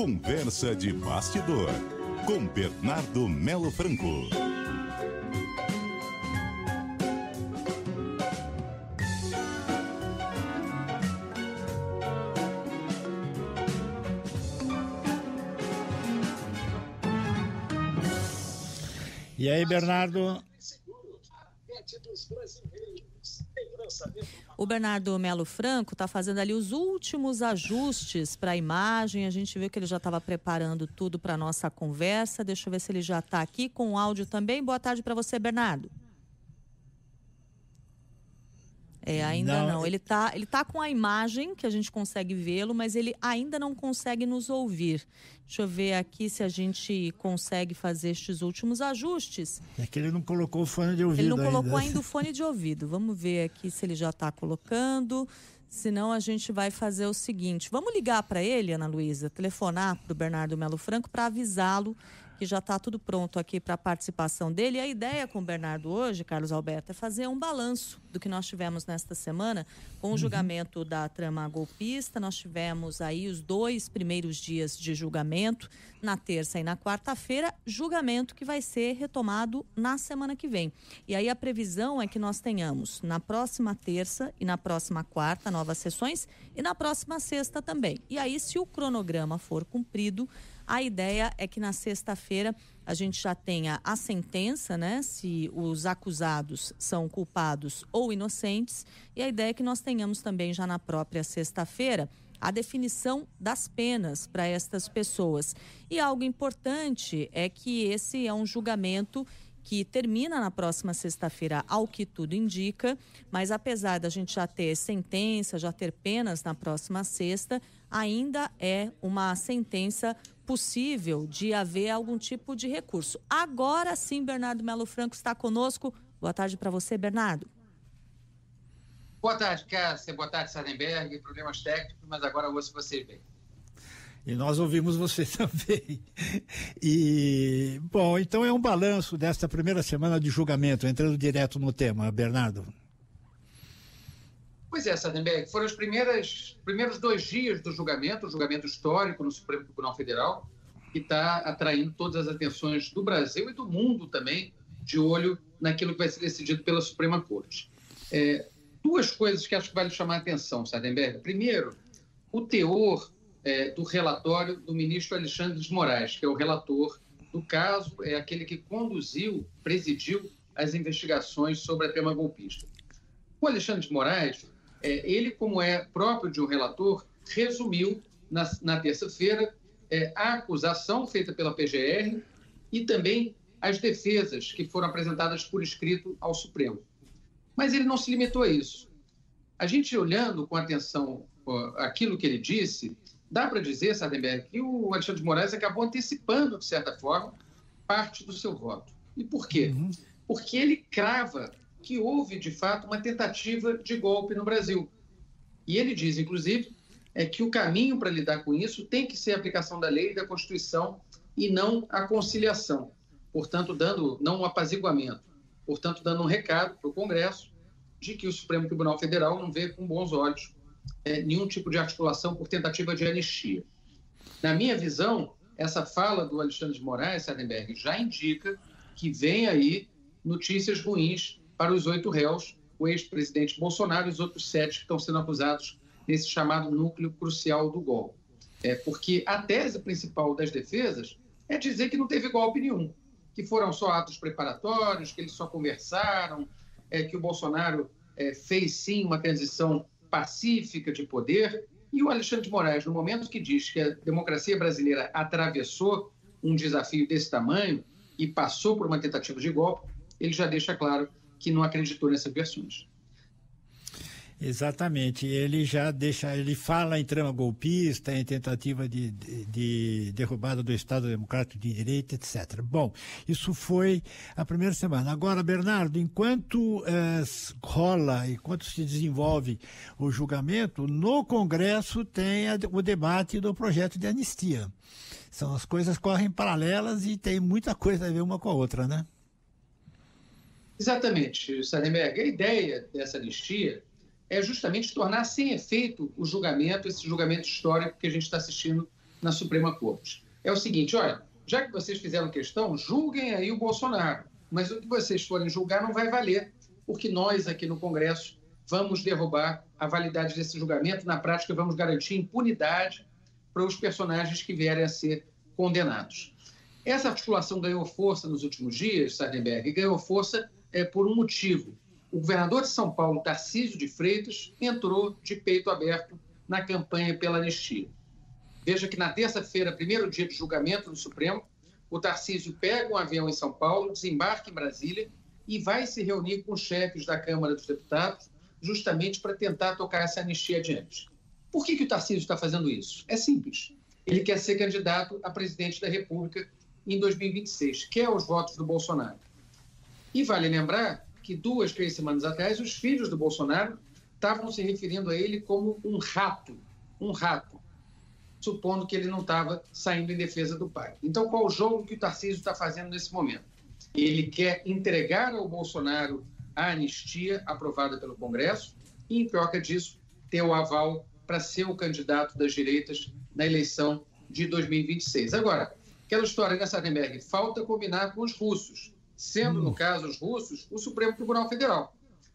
Conversa de bastidor, com Bernardo Melo Franco. E aí, Bernardo? O Bernardo Melo Franco está fazendo ali os últimos ajustes para a imagem. A gente viu que ele já estava preparando tudo para a nossa conversa. Deixa eu ver se ele já está aqui com o áudio também. Boa tarde para você, Bernardo. Ainda não. Ele tá com a imagem, que a gente consegue vê-lo, mas ele ainda não consegue nos ouvir. Deixa eu ver aqui se a gente consegue fazer estes últimos ajustes. É que ele não colocou o fone de ouvido. Ele não colocou ainda o fone de ouvido. Vamos ver aqui se ele já está colocando. Senão a gente vai fazer o seguinte. Vamos ligar para ele, Ana Luísa, telefonar para o Bernardo Melo Franco para avisá-lo que já está tudo pronto aqui para a participação dele. E a ideia com o Bernardo hoje, Carlos Alberto, é fazer um balanço do que nós tivemos nesta semana com o julgamento da trama golpista. Nós tivemos aí os 2 primeiros dias de julgamento, na terça e na quarta-feira, julgamento que vai ser retomado na semana que vem. E aí a previsão é que nós tenhamos na próxima terça e na próxima quarta novas sessões e na próxima sexta também. E aí, se o cronograma for cumprido, a ideia é que na sexta-feira a gente já tenha a sentença, né? Se os acusados são culpados ou inocentes. E a ideia é que nós tenhamos também já na própria sexta-feira a definição das penas para estas pessoas. E algo importante é que esse é um julgamento que termina na próxima sexta-feira, ao que tudo indica, mas apesar da gente já ter sentença, já ter penas na próxima sexta, ainda é uma sentença possível de haver algum tipo de recurso. Agora sim, Bernardo Melo Franco está conosco. Boa tarde para você, Bernardo. Boa tarde, Cássia. Boa tarde, Sardenberg. Problemas técnicos, mas agora eu ouço vocês bem. E nós ouvimos você também. E, bom, então é um balanço desta primeira semana de julgamento, entrando direto no tema, Bernardo. Pois é, Sardenberg, foram os primeiros 2 dias do julgamento, o julgamento histórico no Supremo Tribunal Federal, que está atraindo todas as atenções do Brasil e do mundo também, de olho naquilo que vai ser decidido pela Suprema Corte. 2 coisas que acho que vale chamar a atenção, Sardenberg. Primeiro, o teor do relatório do ministro Alexandre de Moraes, que é o relator do caso, é aquele que presidiu as investigações sobre a trama golpista. O Alexandre de Moraes, ele, como é próprio de um relator, resumiu na terça-feira a acusação feita pela PGR e também as defesas que foram apresentadas por escrito ao Supremo. Mas ele não se limitou a isso. A gente, olhando com atenção aquilo que ele disse, dá para dizer, Sardenberg, que o Alexandre de Moraes acabou antecipando, de certa forma, parte do seu voto. E por quê? Porque ele crava que houve, de fato, uma tentativa de golpe no Brasil. E ele diz, inclusive, que o caminho para lidar com isso tem que ser a aplicação da lei e da Constituição e não a conciliação. Portanto, não um apaziguamento. Portanto, dando um recado para o Congresso de que o Supremo Tribunal Federal não vê com bons olhos nenhum tipo de articulação por tentativa de anistia. Na minha visão, essa fala do Alexandre de Moraes, Sardenberg, já indica que vem aí notícias ruins para os 8 réus, o ex-presidente Bolsonaro e os outros 7 que estão sendo acusados nesse chamado núcleo crucial do golpe. Porque a tese principal das defesas é dizer que não teve golpe nenhum, que foram só atos preparatórios, que eles só conversaram, que o Bolsonaro fez sim uma transição pacífica de poder. E o Alexandre de Moraes, no momento que diz que a democracia brasileira atravessou um desafio desse tamanho e passou por uma tentativa de golpe, ele já deixa claro que não acreditou nessas versões. Exatamente, ele fala em trama golpista, em tentativa de derrubada do Estado Democrático de Direito, etc. Bom, isso foi a primeira semana. Agora, Bernardo, enquanto enquanto se desenvolve o julgamento, no Congresso tem o debate do projeto de anistia. As coisas correm paralelas e tem muita coisa a ver uma com a outra, né? Exatamente, Sardenberg. A ideia dessa anistia é justamente tornar sem efeito esse julgamento histórico que a gente está assistindo na Suprema Corte. É o seguinte, olha, já que vocês fizeram questão, julguem aí o Bolsonaro, mas o que vocês forem julgar não vai valer, porque nós aqui no Congresso vamos derrubar a validade desse julgamento, na prática vamos garantir impunidade para os personagens que vierem a ser condenados. Essa articulação ganhou força nos últimos dias, Sardenberg, e ganhou força por um motivo. O governador de São Paulo, Tarcísio de Freitas, entrou de peito aberto na campanha pela anistia. Veja que na terça-feira, primeiro dia de julgamento no Supremo, o Tarcísio pega um avião em São Paulo, desembarca em Brasília e vai se reunir com os chefes da Câmara dos Deputados justamente para tentar tocar essa anistia adiante. Por que o Tarcísio está fazendo isso? É simples. Ele quer ser candidato a presidente da República em 2026, quer os votos do Bolsonaro. E vale lembrar que 2, 3 semanas atrás, os filhos do Bolsonaro estavam se referindo a ele como um rato, supondo que ele não estava saindo em defesa do pai. Então, qual o jogo que o Tarcísio está fazendo nesse momento? Ele quer entregar ao Bolsonaro a anistia aprovada pelo Congresso e, em troca disso, ter o aval para ser o candidato das direitas na eleição de 2026. Agora, aquela história, né, Sardenberg? Falta combinar com os russos, sendo, no caso, os russos, o Supremo Tribunal Federal,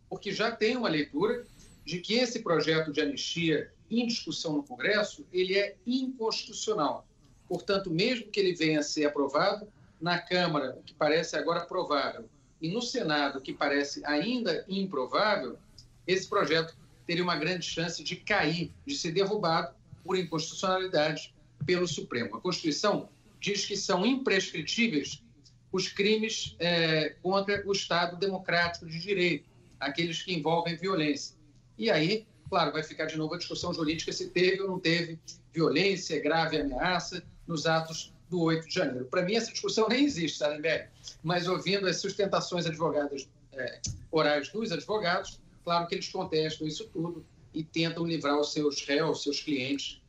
porque já tem uma leitura de que esse projeto de anistia em discussão no Congresso, ele é inconstitucional. Portanto, mesmo que ele venha a ser aprovado, na Câmara, que parece agora provável, e no Senado, que parece ainda improvável, esse projeto teria uma grande chance de cair, de ser derrubado por inconstitucionalidade pelo Supremo. A Constituição diz que são imprescritíveis os crimes contra o Estado democrático de direito, aqueles que envolvem violência. E aí, claro, vai ficar de novo a discussão jurídica se teve ou não teve violência, grave ameaça nos atos do 8 de janeiro. Para mim, essa discussão nem existe, Sardenberg, mas ouvindo as sustentações orais dos advogados, claro que eles contestam isso tudo e tentam livrar os seus réus, os seus clientes,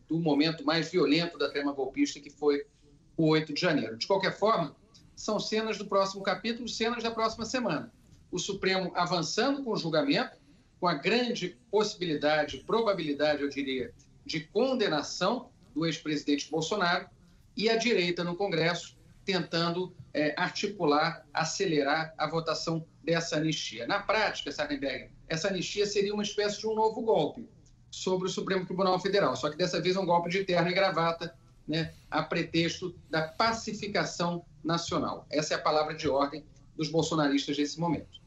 do momento mais violento da trama golpista, que foi o 8 de janeiro. De qualquer forma, são cenas do próximo capítulo, cenas da próxima semana. O Supremo avançando com o julgamento, com a grande possibilidade, probabilidade, eu diria, de condenação do ex-presidente Bolsonaro, e a direita no Congresso tentando articular, acelerar a votação dessa anistia. Na prática, Sardenberg, essa anistia seria uma espécie de um novo golpe sobre o Supremo Tribunal Federal, só que dessa vez é um golpe de terno e gravata, né, a pretexto da pacificação nacional. Essa é a palavra de ordem dos bolsonaristas nesse momento.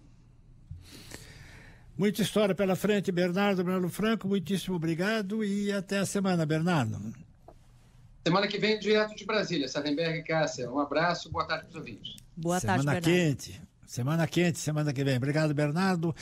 Muita história pela frente, Bernardo Melo Franco, muitíssimo obrigado e até a semana, Bernardo. Semana que vem, direto de Brasília, Sardenberg e Cássia. Um abraço, boa tarde para os ouvintes. Boa tarde, Bernardo. Semana quente, semana que vem. Obrigado, Bernardo.